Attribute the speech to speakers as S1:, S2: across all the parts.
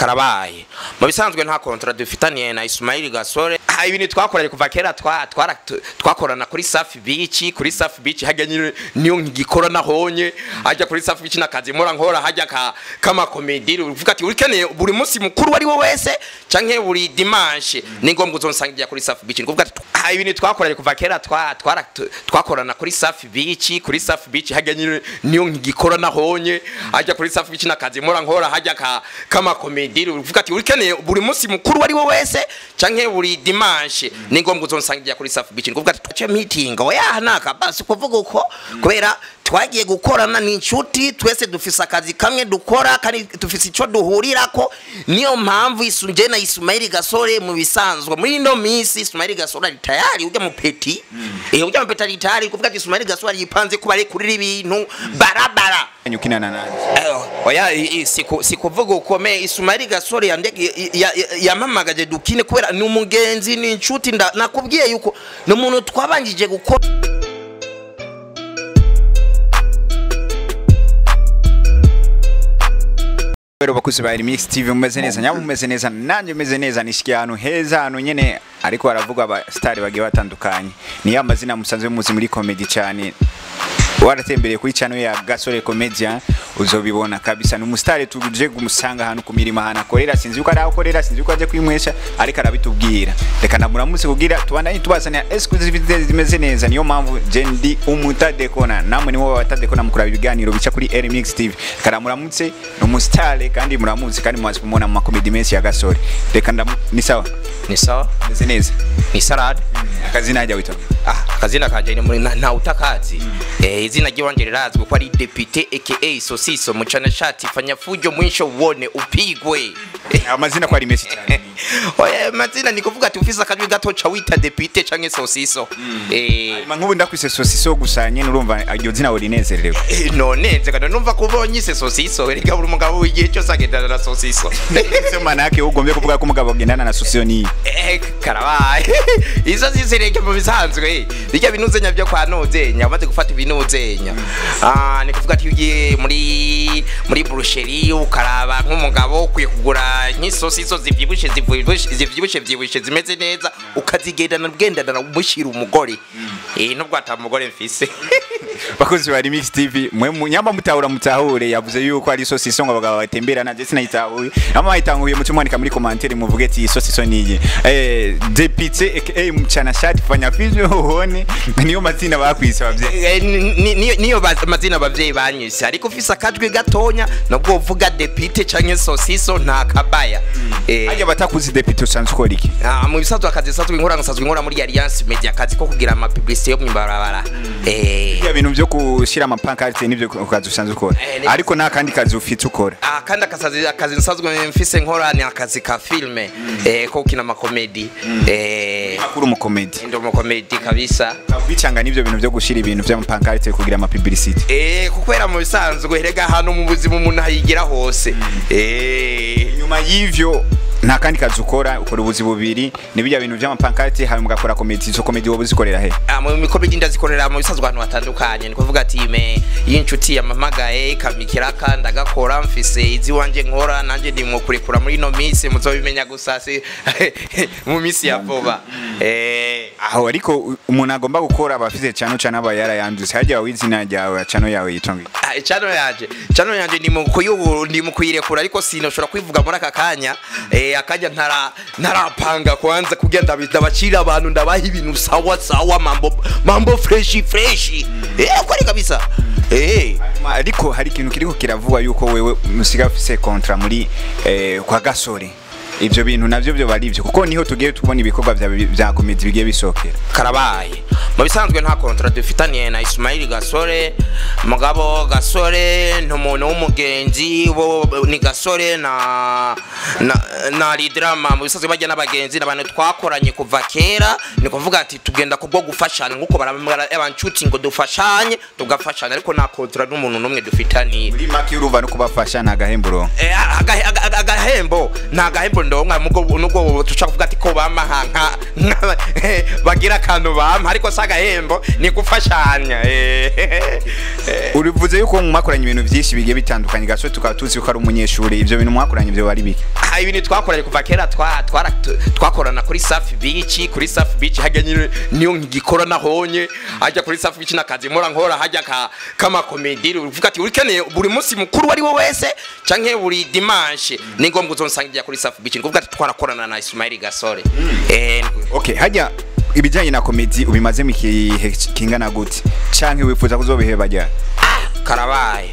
S1: karabaye mu bisanzwe nta contrat dufitaniye na Ismail Gasore ibintu twakoranye kuva kera twakorana kuri Safi Beach hajya niyo ngikorana honye hajya kuri Safi Beach nakazi nkora hajya kama comedy uvuga ati urikeneye buri munsi mukuru wari wo wese canke buri dimanche ni ngombwa uzonsangira kuri Safi Beach uvuga ati ibintu twakoranye kuva kera twakorana kuri Safi Beach hajya niyo ngikorana honye hajya kuri Safi Beach nakazi nkora hajya kama comedy uvuga ati urikeneye buri munsi mukuru wari wo wese canke buri dimanche ni ngombwa uzonsangira kuri Safi Beach uvuga ati twache meeting oya naka basi kuvuga uko kubera twagiye gukorana n'inshuti twese dufise akazi kamwe dukora kandi dufise ico duhurirako niyo mpamvu isunje na Ismail Gasore mu bisanzwe muri no minsi Ismail Gasore ari tayari ujya mu peti ujya mu peti ari tayari kuvuga ati Ismail Gasore yipanze kuba ari kuri ibintu barabara
S2: nyukinana nanje
S1: oya sikuvuga ukomeye Ismail Gasore yamamagaje dukine kubera ni umugenzi n'inshuti nakubwiye yuko no muntu twabanjije gukora
S2: bakuzi ba Remix TV mumeze neza nyamu mumeze neza nanje meze neza nishikiye ahantu heza hano nyene ariko baravuga aba star bagiye batandukanye ni ya mazina musanzwe muzi muri comedy cyane waratembereye kuri channel ya Gasore Comedian uzobibona kabisa n'umustar tuje gumusanga hano ku mirima hana korera sinzi yuko ari akorera sinzi yuko aje kwimwesha ariko arabitubwira reka namuramutse kugira tubandanye tubazana exclusivity zimeze neza niyo mpamvu jendi umutadekona namwe niwo batadekona mukura ibiganiro bica kuri Remix TV karamuramutse n'umustar kandi muramutse kandi mwazi kumona mu comedy menshi ya Gasore reka ni sawa meze neza
S1: ni salade
S2: akazina ajya wita
S1: akazina kanje ni muri nta utakazi izina giwanje rirazwe ko ari député aka Sosiso mucana shati fanya fujo mwisho uone upigwe
S2: amazina ko ari mesi cyane
S1: oya mazina ni kuvuga ati ufisa akajwi gato cha wita député canke Sosiso
S2: nkubu ndakwise Sosiso gusanye urumva iryo zina urinezerewe
S1: none nze kandi numva kubonye se Sosiso erega buri mugabo wigiye cyo sagendana na Sosiso
S2: ese manake ugombye kuvuga ko umugabo agendana na Sosiso ni
S1: karabaye izo zizereke mu bisanzwe bijya binuzenya byo kwa nozenya amaze gufata ibinuzenya ni kuvuga ati ugiye muri brucherie ukaraba nk'umugabo kwiye kugura nk'isosiso zivyibushe zimeze neza ukazigendana bwendana umushira umugore nubwo atamugore mfise
S2: bakozi ba Remix TV mwe nyamba mutahure yavuze yuko ari sosiso ngo abagabo batembera na Jesse nayitahuye ama itanguye mutumwanika muri commentaire muvuge ati sosiso niye député aka mchana shati fanya fizo hone niyo mazina bakwise bavye
S1: niyo mazina bavye banyise ariko ufisa akajwi gatonya nubwo uvuga député canke sosiso nta kabaya
S2: ajya batakuzi député usanzwe ukora iki
S1: mu bisazo akazi satwe nkora muri Alliance Media akazi ko kugira ama publicité yo mwibarabara
S2: ya bintu byo gushira ama pancarte nivyo ukazi usanzwe ukora ariko nta kandi kazi ufite ukora
S1: kandi akazi nsazwe mfise nkora ni akazi ka filme ko kina ma comedy
S2: akuru mu comedy
S1: ndo mu comedy kabisa
S2: bicanga nivyo bintu byo gushira ibintu vya pancarte kugira ama publicity
S1: kukwera mu bisanzwe herega hano mu buzima umuntu ayigira hose
S2: nyuma y'ivyo nta kandi kazi ukora ubuzi bubiri nibijya bintu vya pancarte hari mugakora comedy zo comedy wowe zikorera he
S1: mu comedy ndazikorera mu bisanzwe abantu batandukanye ni kuvuga ati y'inshuti yamamagaye kamikiraka ndagakora mfise izi wanje nkora nanje ndi mu kurekura muri no minsi muzobimenya gusase mu minsi ya vuba
S2: aho ariko umuntu agomba gukora abafite cyane aba yarayanduse hajya wizina ryawe chano yawe yitonge
S1: chano yanje ndi mu kuyirekura ariko sinoshobora kwivuga muri aka kanya akajya ntarapanga kwanza kugenda bacira abantu ndabaha ibintu sawa mambo fresh kwari kabisa
S2: ariko hari ikintu kiriko kiravuga yuko wewe musiga ufise contrat muri kwa Gasore ivyo bintu navyo byo bari ivyo kuko niho tugiye tubona ibikorwa bya comedy bigiye bisokera
S1: karabaye mu bisanzwe nta contrat dufitaniye na Ismail Gasore mugabo Gasore ntumuntu w'umugenzi bo ni Gasore na lidrama mu bisanzwe bajya n'abagenzi n'abantu twakoranye kuva kera ni kuvuga ati tugenda kubwo gufashanya nkuko baramara abancuti ngo dufashanye tugafashanya ariko nta contrat n'umuntu numwe dufitaniye
S2: muri maki urumva no kubafasha nta gahemburo
S1: agahembo nta gahembo ndonka nubwo tushaka kuvuga ati ko bamahanka bagira kantu bampa ariko sagahembo ni gufashanya
S2: urivuze yuko mwakoranye ibintu byinshi bigiye bitandukanye Gasore tukaba tuzi ko ari umunyeshuri ivyo bintu mwakoranye byo bari biki
S1: ibintu twakoranye kuva kera twakorana kuri Safi Beach hajya nyine niyo ngikora nahonye hajya kuri Safi Beach nakazi mora nkora hajya kama comedy uvuga ati urikeneye buri munsi mukuru wari wo wese canke buri dimanche ni ngombwa uzonsangira kuri Safi Beach kuvuga ati twarakorana na Ismail Gasore.
S2: Okay, hajya ibijanye na comedy ubimaze mu kingana gute canke wifuza kuzobiheba jya?
S1: Karabaye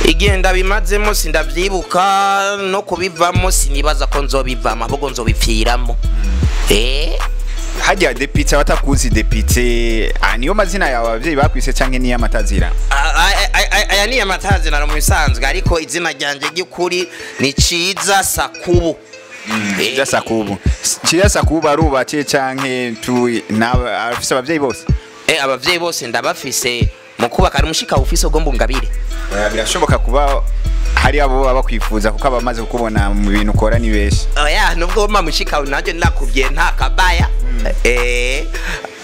S1: igenda bimazemo sindavyibuka no kubivamo sinibaza ko nzobivamo ahubwo nzobipfiramo.
S2: Hajya Depite abatakuzi Depite niyo mazina yawe abavyeyi bakwise canke ni yamatazira?
S1: Aya ni yamatazira mu bisanzwe ariko izina ryanje gikuri ni Ciza Sakubu.
S2: Ciza Sakubu. Ciza Sakubu arubace canke tu nawe afise abavyeyi bose?
S1: Abavyeyi bose ndabafise mu kubaka ari mushika ufise ugomba ngabire.
S2: Birashoboka kuba hari abo baba kwifuza kuko abamaze kukubona mu bintu ukora ni beshi.
S1: Oya nubwo mamushika naje nakubye nta kabaya.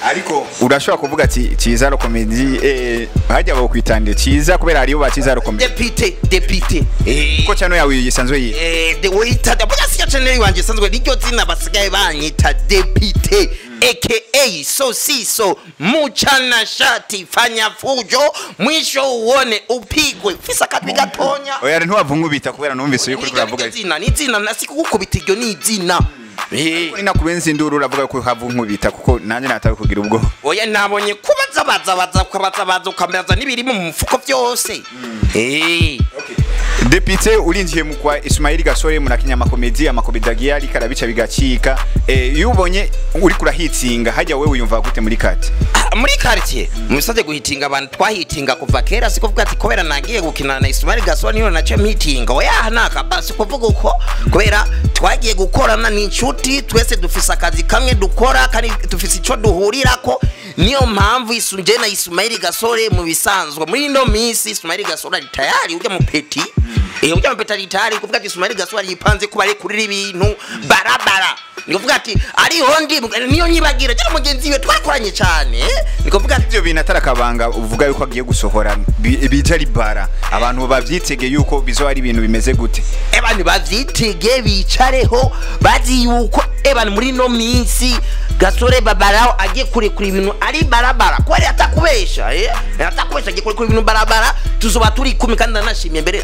S2: Ariko urashobora kuvuga ati Ciza ro comedy hajya bo kwitande Ciza kubera hariyo ba Ciza ro comedy.
S1: Depite.
S2: Ko cyano yawe yisanzwe yi.
S1: The wita da bya siya channel wanje sanzwe niryo zina basigaye banyita Depite. AKA Sosiso muchana shati fanya fujo mwisho uone upigwe fisa katwi gatonya.
S2: Oya ntiwavungubita kubera numvise yuko uravuga
S1: ni zina nasikugukubita iryo ni zina.
S2: Ina kubenza induru uravuga ko havunkubita kuko nanje natawe kugira ubwo.
S1: Oya nabonye kubaza ukameza nibiri mu mfuko byose.
S2: Okay. Depite urinjiye mu kwa Ismail Gasore munakinya amakomedi agiye karabica bigacika yubonye uri kurahitsinga hajya wewe uyumva gute muri kati?
S1: Muri quartier musaze guhitinga abantu twahitinga kuva kera siko vuga ati kubera nagiye gukina na Ismail Gasore niyo nace meeting oya naka basi kuvuga uko kubera twagiye gukorana n'inshuti twese dufise akazi kamwe dukora kandi dufise ico duhurirako niyo mpamvu isunje na Ismail Gasore mu bisanzwe muri no minsi Ismail Gasore ari tayari ujya mu peti ujya mu peti ari tayari kuvuga ati Ismail Gasore yipanze kuba ari kuri ibintu barabara nikuvuga ati ari hondi niyo nyibagira cyane mugenzi we twakoranye cyane nikuvuga
S2: ivyo bintu atarakabanga uvuga yuko agiye gusohora bijari bara abantu bavyitege yuko bizo ari ibintu bimeze gute
S1: abantu bavyitege bicareho bazi yuko abantu muri no minsi Gasore babarao agiye kuri ibintu ari barabara ko ari atakubesha atakubesha agiye kuri ibintu barabara tuzoba turi kumi kandi nashimye mbere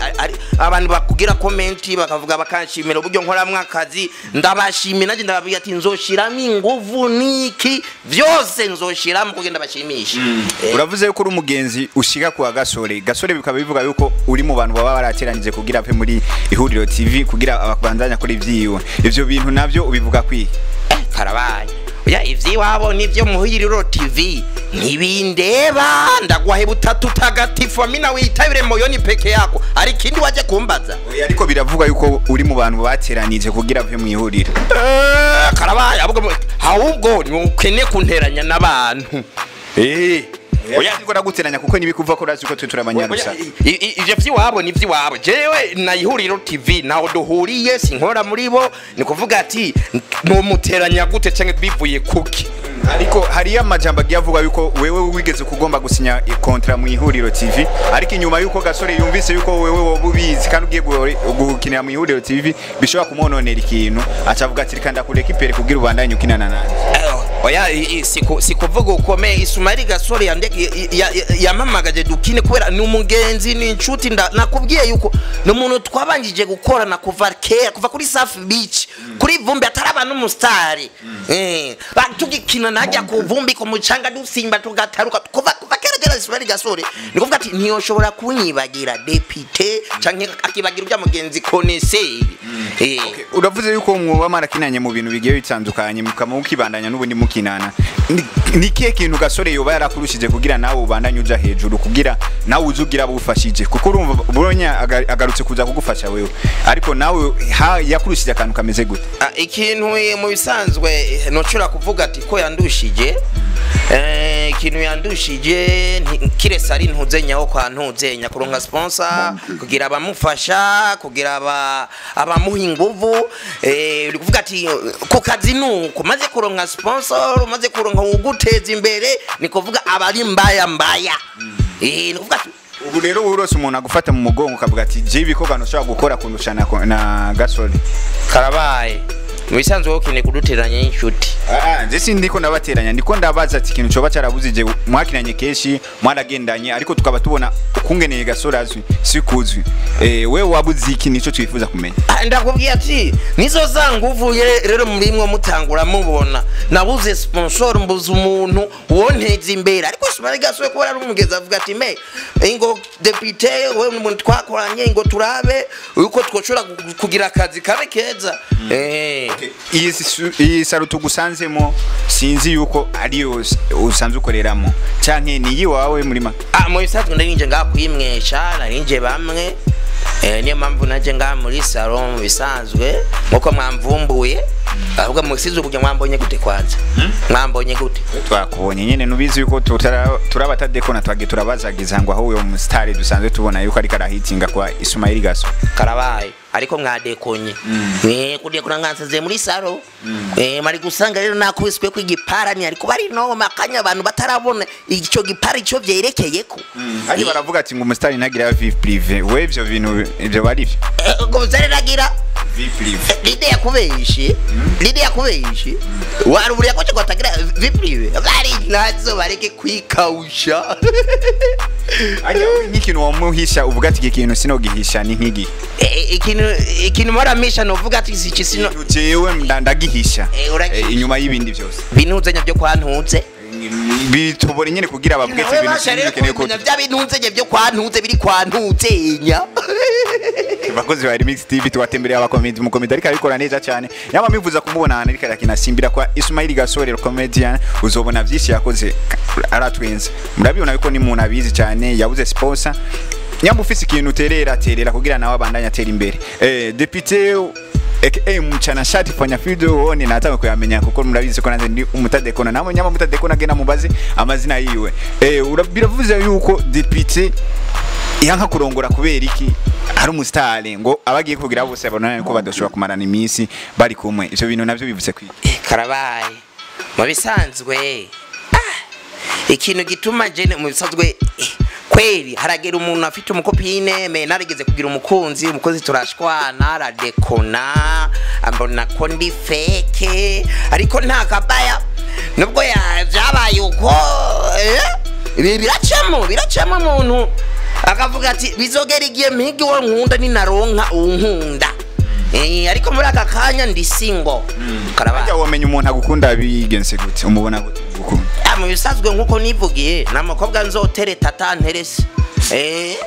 S1: abantu bakugira comment bakavuga bakanshimira uburyo nkora mwakazi ndabashimye naje ndababwiye ati nzoshiramo inguvu niki byose nzoshiramo kugenda bashimisha.
S2: Uravuze yuko uri umugenzi ushika kwa Gasore bikaba bivuga yuko uri mu bantu baba barateranije kugira ape muri Ihuriro TV kugira abakubandanya kuri ivyiwe ivyo bintu navyo ubivuga kwi
S1: Karabaye ya ivyiwabo nivyo mu Ihuriro TV ntibindeba ndagwahe butatu tagatifu amina witabire moyoni peke yako ari kindi waje kumbaza
S2: ariko biravuga yuko uri mu bantu bateranije kugira ape mu Ihuriro
S1: Karabaye ahubwo ni ukene kunteranya n'abantu
S2: oya niko naguteranya kuko nibikuva ko razi ko turabanyarusha
S1: ivyo vyiwabo ni vyiwabo jewe na Ihuriro TV naho duhuriye sinkora muri bo ni kuvuga ati no muteranya gute canke bivuye kuki
S2: ariko hari amajambo agiyavuga yuko wewe wigeze kugomba gusinya kontra mu Ihuriro TV ariko inyuma yuko Gasore yumvise yuko wewe wobubizi kandi ugiye gukinira mu Ihuriro TV bishobora kumononera ikintu acavuga ati rikanda kureka ipere kugira ubandanye ukinana nanje
S1: oya sikuvuga ukomeye Ismail Gasore yamamagaje dukine kubera ni umugenzi ni inshuti nakubwiye yuko no muntu twabanjije gukorana kuva kuri Safi Beach kuri Vumbi ataraba n'umustari batugikina najya ku Vumbi ko mucanga dusimba tugataruka kuva kera Ismail Gasore nikuvuga ati ntiyoshobora kunyibagira Depite canke akibagira ubya mugenzi connaisseur.
S2: Uravuze yuko mwoba marakinanye mu bintu bigiye bitandukanye mukama ukibandanya n'ubundi mukinana ni kihe kintu Gasore yoba yarakurushije kugira nawe ubandanye uja hejuru kugira nawe uzugira bufashije kuko urumva buronya agarutse kuza kugufasha wewe ariko nawe yakurushije akantu kameze gute?
S1: Ikintu mu bisanzwe nocura kuvuga ati ko yandushije ikintu yandushije kiresa ari ntuzenyaho kwa ntuzenya kuronka sponsor kugira abamufasha kugira abamuha inguvu uri kuvuga ati ku kazi nuko maze kuronka sponsor maze kuronka uguteza imbere ni kuvuga abari mbaya ni kuvuga
S2: ubu rero urose umuntu agufata mu mugongo ukavuga ati je ibikorwa ntushobora gukora kundusha na Gasore
S1: karabaye mubisanzwe ukine kuduteranya n'inshuti
S2: nje sindiko ndabateranya ndiko ndabaza ati ikintu coba carabuzije mwakinanye keshi mwaragendanye ariko tukaba tubona ukungeneye Gasore azwi sikuzwi wewe wabuze iki nico twifuza kumenya
S1: ndakubwiye ati nizo zanguvuye rero murimwe mutangura mubona nabuze sponsor mbuze umuntu wonteza imbere ariko Ismail Gasore ko ari umugeza avuga ati me ingo deputy wewe umuntu twakoranye ingo turabe uko twoshora kugira akazi kabe keza
S2: iyi sarutu gusanzemo sinzi yuko ariyo usanzwe ukoreramo canke niyi wawe muri ma
S1: mu bisanzwe ndarinje ngakwimwesha narinje bamwe niyo mpamvu naje nga muri salon bisanzwe nkuko mwamvumbuye ahubwo musize kujya mwambonye gute kwanza mwambonye gute
S2: twakubonye nyene nubizi yuko turabatadekona twage turabazagiza ngo aho uyo mustari dusanzwe tubona yuko ari karahitinga kwa Ismail Gasore
S1: karabaye ariko mwadekonye kudiye kurangansaze muri salo mari gusanga rero nakubiswe kwigiparani ariko bari no makanya abantu batarabona ico gipari cyo vyerekeye ko
S2: ari baravuga ati ngo mustari ntagira vie prive we ivyo bintu ivyo bari
S1: ngo mustari nagira
S2: vie prive
S1: lide yakubeishi waruburiya ko cyo tagira vie prive bari nazo bareke kwikausha
S2: ajya n'ikintu wamuhisha uvuga ati ikintu sino gihisha ni nkigi
S1: ikintu maramisha no vuga ati iki sino
S2: jewe ndagihisha inyuma y'ibindi byose
S1: binuzenya byo kwantuze
S2: bitobora nyene kugira ababwete ibintu bikeneye ko
S1: bya binuzenya byo kwantuze biri kwantuzenya
S2: bakozi ba Remix TV tuwatembereye abakomedi mu komedi ariko abikora neza cyane yama mivuza kumubona hana ariko akinasimbira kwa Ismail Gasore comedian uzobona byinshi yakoze aratwenza murabibona yuko ni umuntu abizi cyane yabuze sponsor nyamufise ikintu uterera kugira nawe abandanya atera imbere deputy mchana shati fanya video one nataka kuyamenya kuko murabizi ko nanze ndi umutadekona namo nyama mutadekona gena mubazi amazina yiwe biravuze yuko deputy yanka kurongora kubera iki ari umustari ngo abagiye kugira bose abonana ko badoshobora kumarana iminsi bari kumwe ivyo bintu navyo bivuze kwi
S1: karabaye mu bisanzwe ikintu gituma jene mu bisanzwe kweli haragera umuntu afite umukopine me narigeze kugira umukozi turashwana aradekona ambona ko ndi fake ariko nta kabaya nubwo yabaye uko biracamo umuntu akavuga ati bizogera igihe mpigi wo nkunda ninaronka unkunda ariko muri aka kanya ndi single
S2: karabajya wamenye umuntu agukunda bigense gute umubona gute gukunda
S1: mu bisazwe nkuko nivugiye namakobwa nzotereta atanterese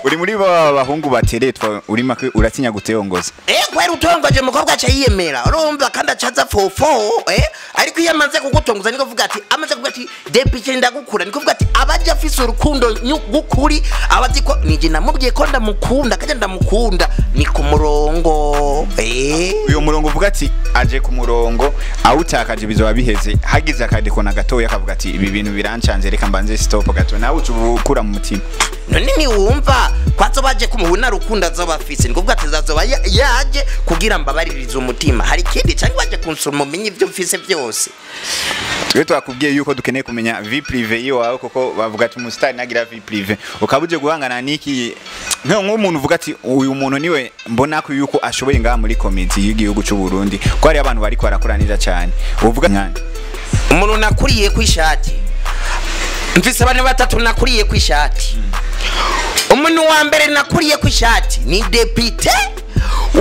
S2: uri muri bahungu bateretwa uri make uratinya guteyongoza
S1: kwera utongoje mukobwa aca yiyemera urumva kandi acaza fofo ariko iyo amaze kugutongoza niko vuga ati amaze kuvuga ati deputy ndagukura niko vuga ati abaje afise urukundo gukuri abazi ko nije namubwiye ko ndamukunda kandi ndamukunda ni ku murongo
S2: uyo murongo uvuga ati aje ku murongo awutakaje bizoba biheze hagize akadekona gatoya akavuga ati ibi bintu birancanze reka mbanze stop gato nawe ucukura mu mutima
S1: none ni wumva kwazo baje kumubona rukunda zobafise niko vuga ati zazoba yaje kugira mbabaririze umutima hari kindi cyangwa baje kunsoma umenye ibyo mfise byose
S2: twe twakubwiye yuko dukeneye kumenya vie prive yiwawe kuko bavuga ati umustar nagira vie prive ukabuje guhangana niki nk'umuntu uvuga ati uyu muntu niwe mbona ko yuko ashoboye ngaha muri comedy y'igihugu cy'u Burundi ko ari abantu bari kwarakora neza cyane uvuga nkande
S1: umuntu nakuriye kwishati mfise bane batatu nakuriye kwishati umuntu wa mbere nakuriye kwishati ni deputy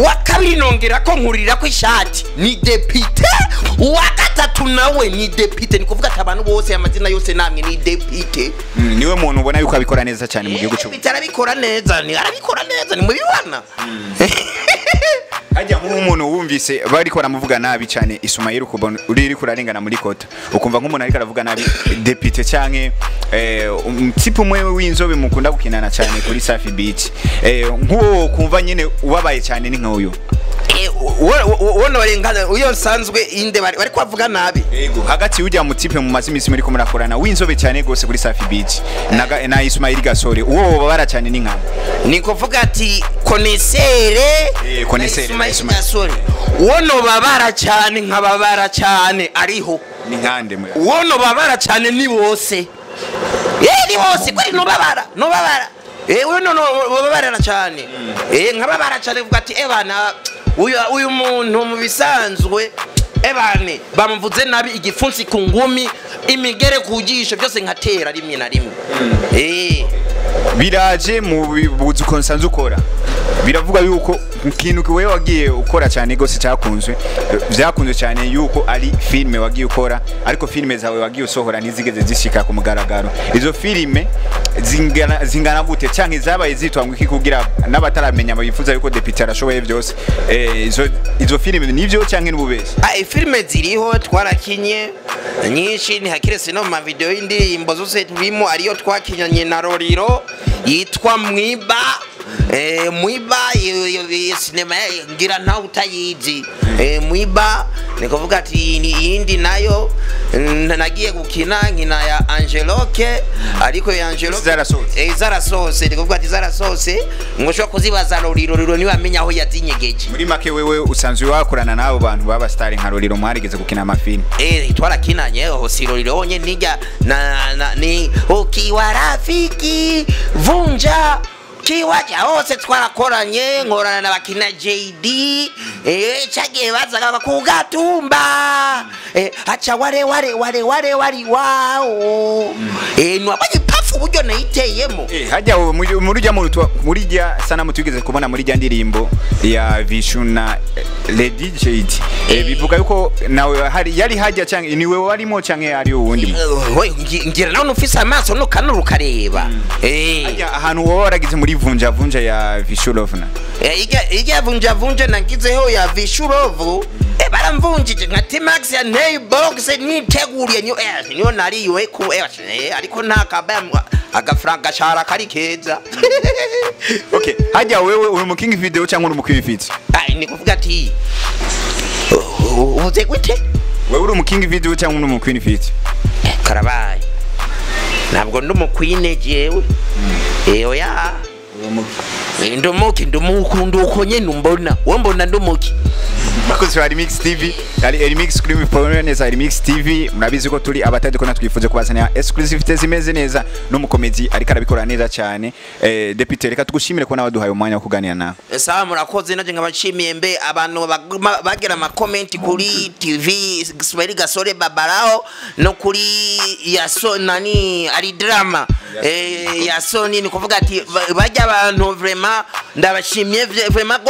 S1: wa kabiri nongera ko nkurira kwishati ni deputy wa gatatu nawe ni deputy ni kuvuga ati abantu bose amazina yose namwe ni deputy
S2: niwe muntu ubona yuko abikora neza cyane mu gihugu cy'u
S1: Burundi arabikora neza ni mubibana
S2: hajya nk'umuntu wumvise bari ko baramuvuga nabi cyane Ismail kubona uri kurarengana muri kota ukumva nk'umuntu ariko aravuga nabi deputy cyanke umtipe umwe w'inzobe mukunda gukinana cyane kuri Safi Beach nk'uwo kumva nyene ubabaye cyane ni nk'uyu
S1: wona barengana uyo nsanzwe inde bari kwavuga nabi
S2: yego hagati ujya mu tipe mu mazimisi muri ko murakorana w'inzobe cyane gose kuri Safi Beach na Ismail Gasore uwo babara cyane ni nkana
S1: ni kuvuga ati konesere Gasore wono babara cyane nkababara cyane ariho
S2: ni nkande mwe
S1: wono babara cyane ni bose ni bose kwari no babara Uyu no babarana cyane nkababara cyane vuga ati bana uyu muntu mu bisanzwe ebane bamuvuze nabi igifunsi ku ngumi imigere kujisho byose nkatera rimwe na rimwe
S2: biraje mu buzu konsanze ukora biravuga yuko ikintu wewe wagiye ukora cyane gose cyakunzwe byakunzwe cyane yuko ari filme wagiye ukora ariko filme zawe wagiye usohora ntizigeze zishika ku mugaragaro izo filme zingana gute cyangwa zabaye zitwangwa iki kugira n'abataramenya bayifuza yuko Depite arashoboye byose izo filme nivyo cyangwa n'ububeshyi
S1: filme ziriho twarakinye nyinshi ntihakirese no mu video y'indirimbo zose turimo ariyo twakinyanye na Roriro yitwa Mwiba Mwiba sinema ngira nta utayizi Mwiba nikuvuga ati yindi nayo nagiye gukina nkina ya Angeloke ariko ya Angeloke zarasose nikuvuga ati zarasose ngosho kuzibaza Roriro niwe amenya aho yatinyegeje
S2: muri make wewe usanzwe wakorana nabo bantu baba star nka Roriro mwarigeze gukina amafilm
S1: twarakinanye ho si Roriro onye nijya ni ukiwa rafiki vunja kiwaja hose twarakoranye nkorana na bakina JD cagiye bazaga kugatumba acha ware wao nwabanye pafu buryo nayiteyemo
S2: hajya muri rya sana mutugeze kubona muri rya ndirimbo ya Vishuna Lady JD bivuga yuko nawe yari hajya cyangwa niwe warimo cyangwa ari uwundi
S1: ngira nawe ufise amaso no kanuru kareba
S2: hajya ahantu wowe waragize muri vunja ya Vishurovna
S1: ijya vunja nagizeho ya Vishurovu baramvunjije nka T-Max ya Neybox niteguriye niyo nariwe ku ariko nta kabamwa agafranga cyara kari keza
S2: okay hajya wewe uri mu king video cyangwa uri mu kwifitse
S1: ni kuvuga ati uze gute
S2: wewe uri mu king video cyangwa uri mu queen fit
S1: karabaye ntabwo ndi mu queen jewe oya ndumuko nyene umbona wombona ndumuki
S2: bakoze wa Remix TV ari Remix kuri Miporoneza Remix TV murabizi ko turi abatadi ko natwifuze kubazana exclusivité zimeze neza no mu comedy ariko arabikora neza cyane Depite reka tugushimire ko nawe duhaye umwanya wo kuganira nawe
S1: sawa murakoze naje ngabashimiye mbe abantu bagira ama comment kuri TV Ismail Gasore Babarao no kuri yaso nani ari drama yaso ni kuvuga ati bajya abantu vraiment ndabashimiye vraiment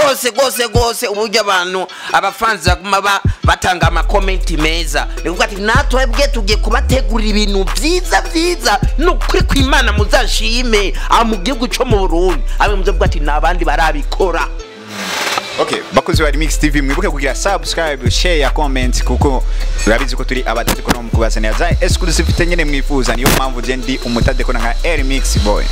S1: gose uburyo abantu abafanzi batanga ama comment meza nikuvuga ati natwebwe tugiye kubategurira ibintu byiza no kuri kwimana muzashime mu gihugu cyo mu Burundi abe muzavuga ati nabandi barabikora.
S2: Okay, bakozi wa Remix TV mwibuke kugira subscribe, share, comment kuko urabizi ko turi abatati ko no mukubazana za exclusivity nyene mwifuza niyo mpamvu je ndi umutade ko nka Remix boy.